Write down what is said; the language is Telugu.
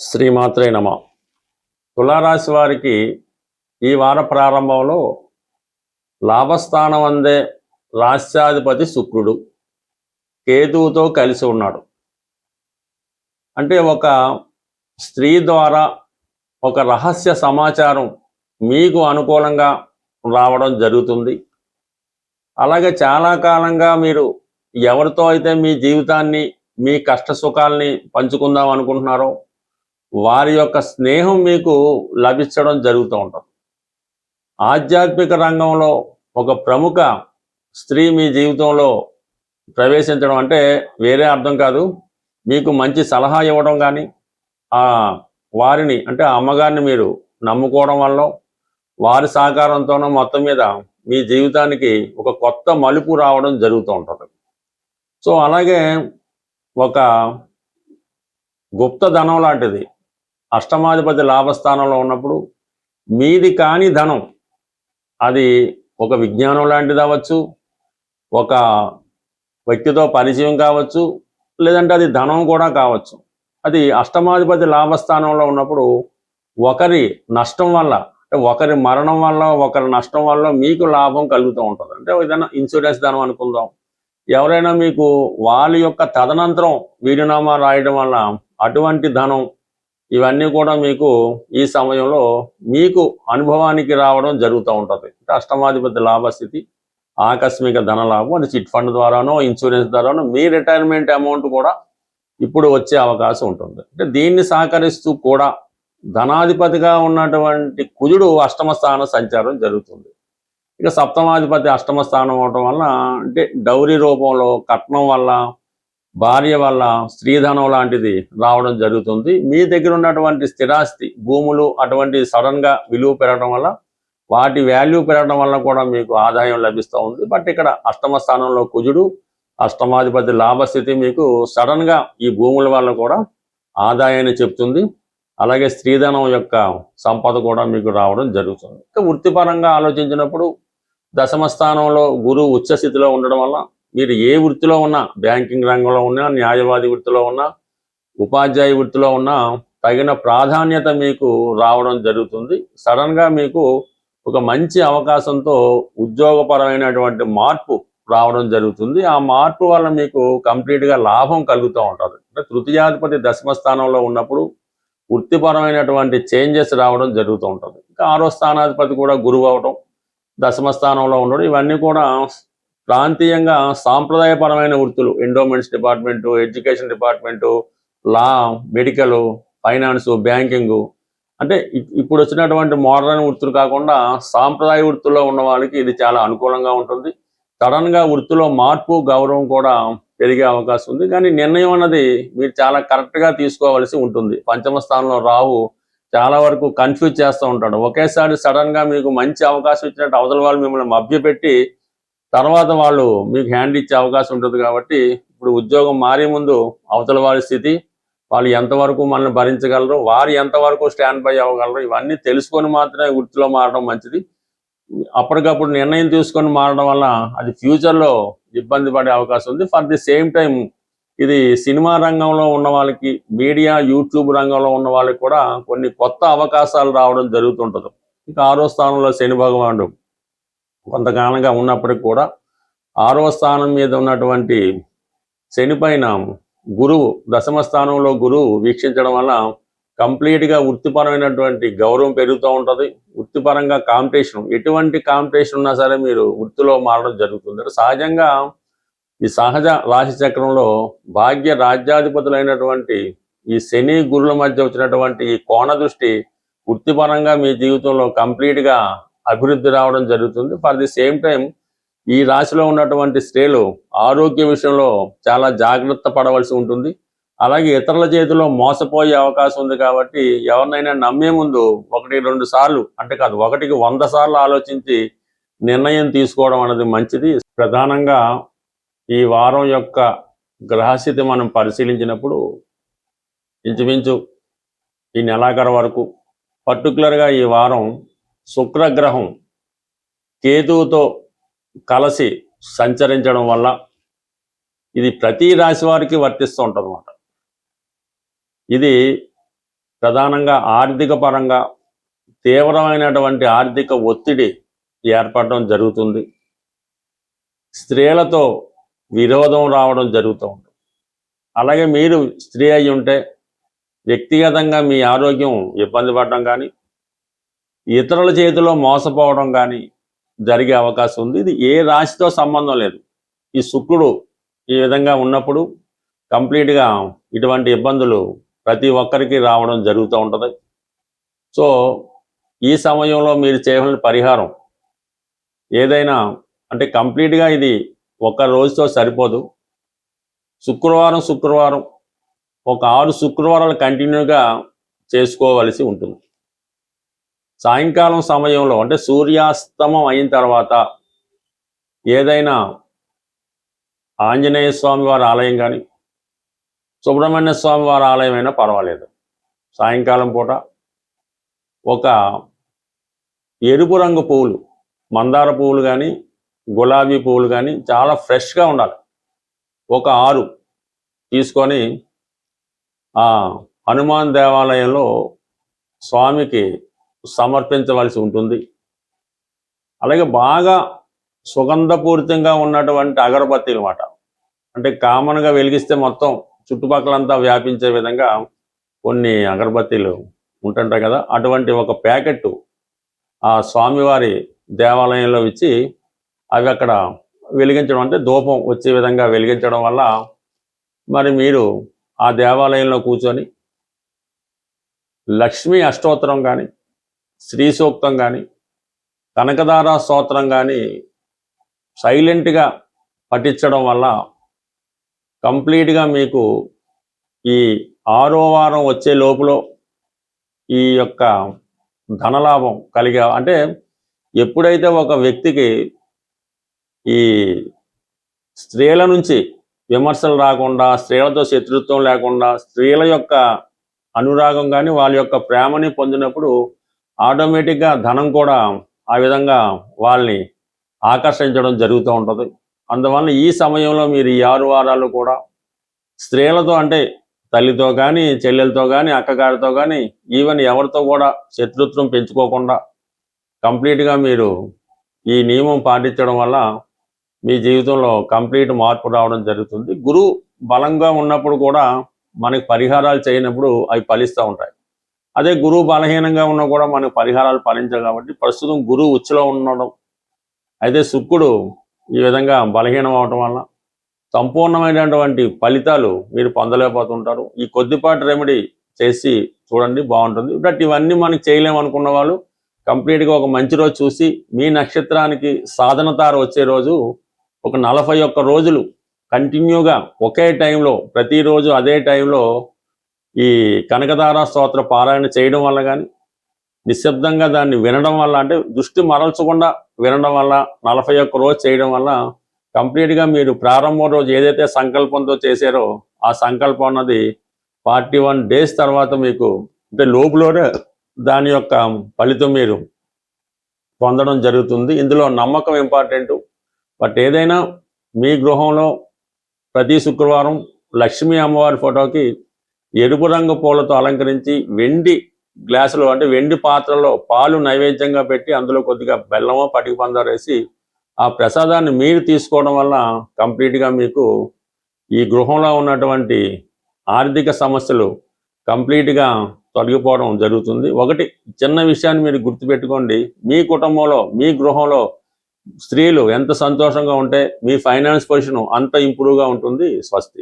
శ్రీమాత్రే నమ. తులారాశి వారికి ఈ వార ప్రారంభంలో లాభస్థానం అందే రాష్ట్రాధిపతి శుక్రుడు కేతువుతో కలిసి ఉన్నాడు. అంటే ఒక స్త్రీ ద్వారా ఒక రహస్య సమాచారం మీకు అనుకూలంగా రావడం జరుగుతుంది. అలాగే చాలా కాలంగా మీరు ఎవరితో అయితే మీ జీవితాన్ని మీ కష్ట సుఖాల్ని పంచుకుందాం అనుకుంటున్నారో వారి యొక్క స్నేహం మీకు లభించడం జరుగుతూ ఉంటుంది. ఆధ్యాత్మిక రంగంలో ఒక ప్రముఖ స్త్రీ మీ జీవితంలో ప్రవేశించడం అంటే వేరే అర్థం కాదు, మీకు మంచి సలహా ఇవ్వడం కానీ వారిని అంటే ఆ అమ్మగారిని మీరు నమ్ముకోవడం వల్ల వారి సహకారంతోనూ మొత్తం మీద మీ జీవితానికి ఒక కొత్త మలుపు రావడం జరుగుతూ ఉంటుంది. సో అలాగే ఒక గుప్త ధనం లాంటిది అష్టమాధిపతి లాభస్థానంలో ఉన్నప్పుడు మీది కాని ధనం, అది ఒక విజ్ఞానం లాంటిది అవ్వచ్చు, ఒక వ్యక్తితో పరిచయం కావచ్చు, లేదంటే అది ధనం కూడా కావచ్చు. అది అష్టమాధిపతి లాభస్థానంలో ఉన్నప్పుడు ఒకరి నష్టం వల్ల అంటే ఒకరి మరణం వల్ల ఒకరి నష్టం వల్ల మీకు లాభం కలుగుతూ ఉంటుంది. అంటే ఏదైనా ఇన్సూరెన్స్ ధనం అనుకుందాం, ఎవరైనా మీకు వాళ్ళ యొక్క తదనంతరం వీరునామా రాయడం వల్ల అటువంటి ధనం, ఇవన్నీ కూడా మీకు ఈ సమయంలో మీకు అనుభవానికి రావడం జరుగుతూ ఉంటుంది. అంటే అష్టమాధిపతి లాభస్థితి, ఆకస్మిక ధన లాభం, అది చిట్ ఫండ్ ద్వారానో ఇన్సూరెన్స్ ద్వారానో మీ రిటైర్మెంట్ అమౌంట్ కూడా ఇప్పుడు వచ్చే అవకాశం ఉంటుంది. అంటే దీన్ని సహకరిస్తూ కూడా ధనాధిపతిగా ఉన్నటువంటి కుజుడు అష్టమ స్థానం సంచారం జరుగుతుంది. ఇక సప్తమాధిపతి అష్టమ స్థానం అవటం వల్ల అంటే డౌరీ రూపంలో కట్నం వల్ల, భార్య వల్ల స్త్రీధనం లాంటిది రావడం జరుగుతుంది. మీ దగ్గర ఉన్నటువంటి స్థిరాస్తి భూములు అటువంటి సడన్గా విలువ పెరగడం వల్ల వాటి వాల్యూ పెరగడం వల్ల కూడా మీకు ఆదాయం లభిస్తూ ఉంది. బట్ ఇక్కడ అష్టమ స్థానంలో కుజుడు అష్టమాధిపతి లాభస్థితి మీకు సడన్గా ఈ భూముల వల్ల కూడా ఆదాయాన్ని చెప్తుంది. అలాగే స్త్రీధనం యొక్క సంపద కూడా మీకు రావడం జరుగుతుంది. ఇక వృత్తిపరంగా ఆలోచించినప్పుడు దశమ స్థానంలో గురువు ఉచ్చస్థితిలో ఉండడం వల్ల మీరు ఏ వృత్తిలో ఉన్నా, బ్యాంకింగ్ రంగంలో ఉన్నా, న్యాయవాది వృత్తిలో ఉన్నా, ఉపాధ్యాయ వృత్తిలో ఉన్నా తగిన ప్రాధాన్యత మీకు రావడం జరుగుతుంది. సడన్గా మీకు ఒక మంచి అవకాశంతో ఉద్యోగపరమైనటువంటి మార్పు రావడం జరుగుతుంది. ఆ మార్పు వల్ల మీకు కంప్లీట్గా లాభం కలుగుతూ ఉంటుంది. అంటే తృతీయాధిపతి దశమ స్థానంలో ఉన్నప్పుడు వృత్తిపరమైనటువంటి చేంజెస్ రావడం జరుగుతూ ఉంటుంది. ఇంకా ఆరో స్థానాధిపతి కూడా గురువు అవడం, దశమ స్థానంలో ఉండడం, ఇవన్నీ కూడా ప్రాంతీయంగా సాంప్రదాయపరమైన వృత్తులు, ఎండోమెంట్స్ డిపార్ట్మెంటు, ఎడ్యుకేషన్ డిపార్ట్మెంటు, లా, మెడికల్, ఫైనాన్స్, బ్యాంకింగు, అంటే ఇప్పుడు వచ్చినటువంటి మోడర్న్ వృత్తులు కాకుండా సాంప్రదాయ వృత్తుల్లో ఉన్న వాళ్ళకి ఇది చాలా అనుకూలంగా ఉంటుంది. సడన్గా వృత్తిలో మార్పు, గౌరవం కూడా పెరిగే అవకాశం ఉంది. కానీ నిర్ణయం అన్నది మీరు చాలా కరెక్ట్గా తీసుకోవాల్సి ఉంటుంది. పంచమ స్థానంలో రాహు చాలా వరకు కన్ఫ్యూజ్ చేస్తూ ఉంటాడు. ఒకేసారి సడన్గా మీకు మంచి అవకాశం ఇచ్చినట్టు అవతల వాళ్ళు మిమ్మల్ని మభ్యపెట్టి తర్వాత వాళ్ళు మీకు హ్యాండ్ ఇచ్చే అవకాశం ఉంటుంది. కాబట్టి ఇప్పుడు ఉద్యోగం మారే ముందు అవతల వారి స్థితి, వాళ్ళు ఎంతవరకు మనల్ని భరించగలరు, వారు ఎంతవరకు స్టాండ్ బై అవ్వగలరు, ఇవన్నీ తెలుసుకొని మాత్రమే వృత్తిలో మారడం మంచిది. అప్పటికప్పుడు నిర్ణయం తీసుకొని మారడం వల్ల అది ఫ్యూచర్లో ఇబ్బంది పడే అవకాశం ఉంది. ఫర్ ది సేమ్ టైం ఇది సినిమా రంగంలో ఉన్న వాళ్ళకి, మీడియా యూట్యూబ్ రంగంలో ఉన్న వాళ్ళకి కూడా కొన్ని కొత్త అవకాశాలు రావడం జరుగుతుంటుంది. ఇంకా ఆరో స్థానంలో శని భగవానుడు కొంతకాలంగా ఉన్నప్పటికి కూడా ఆరవ స్థానం మీద ఉన్నటువంటి శని పైన గురువు దశమ స్థానంలో గురువు వీక్షించడం వల్ల కంప్లీట్గా వృత్తిపరమైనటువంటి గౌరవం పెరుగుతూ ఉంటుంది. వృత్తిపరంగా కాంపిటీషన్, ఎటువంటి కాంపిటీషన్ ఉన్నా సరే మీరు వృత్తిలో మారడం జరుగుతుంది. సహజంగా ఈ సహజ రాశి చక్రంలో భాగ్య రాజ్యాధిపతులైనటువంటి ఈ శని గురుల మధ్య వచ్చినటువంటి ఈ కోణ దృష్టి వృత్తిపరంగా మీ జీవితంలో కంప్లీట్గా అభివృద్ధి రావడం జరుగుతుంది. ఫర్ ది సేమ్ టైం ఈ రాశిలో ఉన్నటువంటి స్త్రీలు ఆరోగ్య విషయంలో చాలా జాగ్రత్త పడవలసి ఉంటుంది. అలాగే ఇతరుల చేతిలో మోసపోయే అవకాశం ఉంది. కాబట్టి ఎవరినైనా నమ్మే ముందు 1-2 సార్లు అంటే కాదు 100 సార్లు ఆలోచించి నిర్ణయం తీసుకోవడం అనేది మంచిది. ప్రధానంగా ఈ వారం యొక్క గ్రహస్థితి మనం పరిశీలించినప్పుడు ఇంచుమించు ఈ నెలాఖరు వరకు పర్టికులర్గా ఈ వారం శుక్రగ్రహం కేతువుతో కలిసి సంచరించడం వల్ల ఇది ప్రతి రాశి వారికి వర్తిస్తూ ఉంటుంది అన్నమాట. ఇది ప్రధానంగా ఆర్థిక పరంగా తీవ్రమైనటువంటి ఆర్థిక ఒత్తిడి ఏర్పడడం జరుగుతుంది. స్త్రీలతో విరోధం రావడం జరుగుతూ ఉంటుంది. అలాగే మీరు స్త్రీ అయి ఉంటే వ్యక్తిగతంగా మీ ఆరోగ్యం ఇబ్బంది పడడం కానీ, ఇతరుల చేతిలో మోసపోవడం కానీ జరిగే అవకాశం ఉంది. ఇది ఏ రాశితో సంబంధం లేదు. ఈ శుక్రుడు ఈ విధంగా ఉన్నప్పుడు కంప్లీట్గా ఇటువంటి ఇబ్బందులు ప్రతి ఒక్కరికి రావడం జరుగుతూ ఉంటుంది. సో ఈ సమయంలో మీరు చేయవలసిన పరిహారం ఏదైనా అంటే కంప్లీట్గా ఇది ఒక రోజుతో సరిపోదు. శుక్రవారం ఒక 6 శుక్రవారాలు కంటిన్యూగా చేసుకోవలసి ఉంటుంది. సాయంకాలం సమయంలో అంటే సూర్యాస్తమం అయిన తర్వాత ఏదైనా ఆంజనేయ స్వామి వారి ఆలయం కానీ, సుబ్రహ్మణ్య స్వామి వారి ఆలయం అయినా పర్వాలేదు. సాయంకాలం పూట ఒక ఎరుపు రంగు పువ్వులు, మందార పువ్వులు కానీ, గులాబీ పువ్వులు కానీ చాలా ఫ్రెష్గా ఉండాలి. ఒక 6 తీసుకొని ఆ హనుమాన్ దేవాలయంలో స్వామికి సమర్పించవలసి ఉంటుంది. అలాగే బాగా సుగంధపూరితంగా ఉన్నటువంటి అగరబత్తీలు అన్నమాట. అంటే కామన్గా వెలిగిస్తే మొత్తం చుట్టుపక్కలంతా వ్యాపించే విధంగా కొన్ని అగరబత్తీలు ఉంటుంటాయి కదా, అటువంటి ఒక ప్యాకెట్ ఆ స్వామివారి దేవాలయంలో ఇచ్చి అవి అక్కడ వెలిగించడం, అంటే ధూపం వచ్చే విధంగా వెలిగించడం వల్ల మరి మీరు ఆ దేవాలయంలో కూర్చొని లక్ష్మీ అష్టోత్తరం కానీ, శ్రీ సూక్తం కానీ, కనకదార స్తోత్రం కానీ సైలెంట్గా పఠించడం వల్ల కంప్లీట్గా మీకు ఈ 6వ వారం వచ్చే లోపల ఈ యొక్క ధనలాభం కలిగే, అంటే ఎప్పుడైతే ఒక వ్యక్తికి ఈ స్త్రీల నుంచి విమర్శలు రాకుండా, స్త్రీలతో శత్రుత్వం లేకుండా, స్త్రీల యొక్క అనురాగం కానీ వాళ్ళ యొక్క ప్రేమని పొందినప్పుడు ఆటోమేటిక్గా ధనం కూడా ఆ విధంగా వాళ్ళని ఆకర్షించడం జరుగుతూ ఉంటుంది. అందువల్ల ఈ సమయంలో మీరు ఈ 6 వారాలు కూడా స్త్రీలతో, అంటే తల్లితో కానీ, చెల్లెలతో కానీ, అక్కగారితో కానీ, ఈవెన్ ఎవరితో కూడా శత్రుత్వం పెంచుకోకుండా కంప్లీట్గా మీరు ఈ నియమం పాటించడం వల్ల మీ జీవితంలో కంప్లీట్ మార్పు రావడం జరుగుతుంది. గురువు బలంగా ఉన్నప్పుడు కూడా మనకి పరిహారాలు చేయనప్పుడు అవి ఫలిస్తూ ఉంటాయి. అదే గురువు బలహీనంగా ఉన్నా కూడా మనకు పరిహారాలు ఫలించవు. కాబట్టి ప్రస్తుతం గురువు ఉచ్చులో ఉండడం, అయితే శుక్రుడు ఈ విధంగా బలహీనం అవడం వల్ల సంపూర్ణమైనటువంటి ఫలితాలు మీరు పొందలేకపోతుంటారు. ఈ కొద్దిపాటి రెమెడీ చేసి చూడండి, బాగుంటుంది. బట్ ఇవన్నీ మనకి చేయలేమనుకున్న వాళ్ళు కంప్లీట్గా ఒక మంచి రోజు చూసి, మీ నక్షత్రానికి సాధన తార వచ్చే రోజు ఒక 41 రోజులు కంటిన్యూగా ఒకే టైంలో, ప్రతిరోజు అదే టైంలో ఈ కనకదార స్తోత్ర పారాయణ చేయడం వల్ల కానీ, నిశ్శబ్దంగా దాన్ని వినడం వల్ల, అంటే దృష్టి మరల్చకుండా వినడం వల్ల 41 రోజు చేయడం వల్ల కంప్లీట్గా మీరు ప్రారంభం రోజు ఏదైతే సంకల్పంతో చేశారో ఆ సంకల్పం అన్నది 41 డేస్ తర్వాత మీకు, అంటే లోపులోనే దాని యొక్క ఫలితం మీరు పొందడం జరుగుతుంది. ఇందులో నమ్మకం ఇంపార్టెంట్. బట్ ఏదైనా మీ గృహంలో ప్రతి శుక్రవారం లక్ష్మీ అమ్మవారి ఫోటోకి ఎరుపు రంగు పూలతో అలంకరించి వెండి గ్లాసులో, అంటే వెండి పాత్రలో పాలు నైవేద్యంగా పెట్టి అందులో కొద్దిగా బెల్లమో పటిక పందారు వేసి ఆ ప్రసాదాన్ని మీరు తీసుకోవడం వల్ల కంప్లీట్గా మీకు ఈ గృహంలో ఉన్నటువంటి ఆర్థిక సమస్యలు కంప్లీట్గా తొలగిపోవడం జరుగుతుంది. ఒకటి చిన్న విషయాన్ని మీరు గుర్తుపెట్టుకోండి, మీ కుటుంబంలో, మీ గృహంలో స్త్రీలు ఎంత సంతోషంగా ఉంటే మీ ఫైనాన్స్ పొజిషన్ అంత ఇంప్రూవ్గా ఉంటుంది. స్వస్తి.